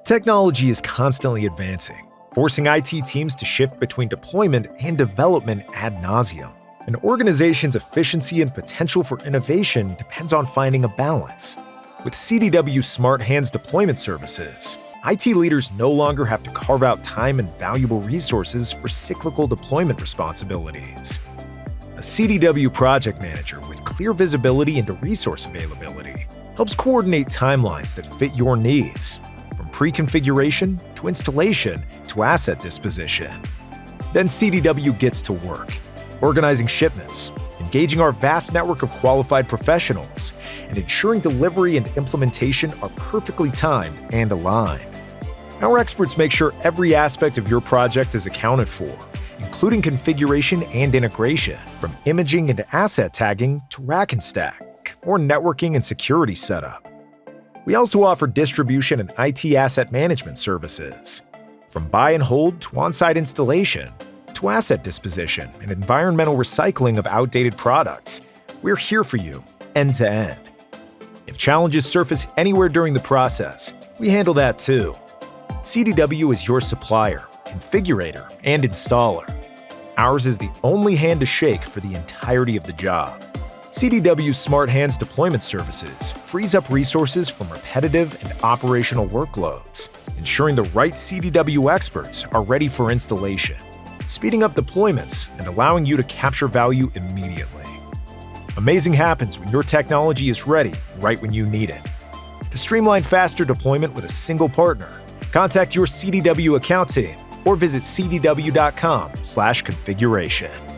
Technology is constantly advancing, forcing IT teams to shift between deployment and development ad nauseum. An organization's efficiency and potential for innovation depends on finding a balance. With CDW Smart Hands deployment services, IT leaders no longer have to carve out time and valuable resources for cyclical deployment responsibilities. A CDW project manager with clear visibility into resource availability helps coordinate timelines that fit your needs, from pre-configuration to installation to asset disposition. Then CDW gets to work, organizing shipments, engaging our vast network of qualified professionals, and ensuring delivery and implementation are perfectly timed and aligned. Our experts make sure every aspect of your project is accounted for, including configuration and integration, from imaging and asset tagging to rack and stack, or networking and security setup. We also offer distribution and IT asset management services, from buy and hold to on-site installation, to asset disposition and environmental recycling of outdated products. We're here for you, end to end. If challenges surface anywhere during the process, we handle that too. CDW is your supplier, configurator, and installer. Ours is the only hand to shake for the entirety of the job. CDW's Smart Hands deployment services frees up resources from repetitive and operational workloads, ensuring the right CDW experts are ready for installation, speeding up deployments and allowing you to capture value immediately. Amazing happens when your technology is ready right when you need it. To streamline faster deployment with a single partner, contact your CDW account team or visit cdw.com/configuration.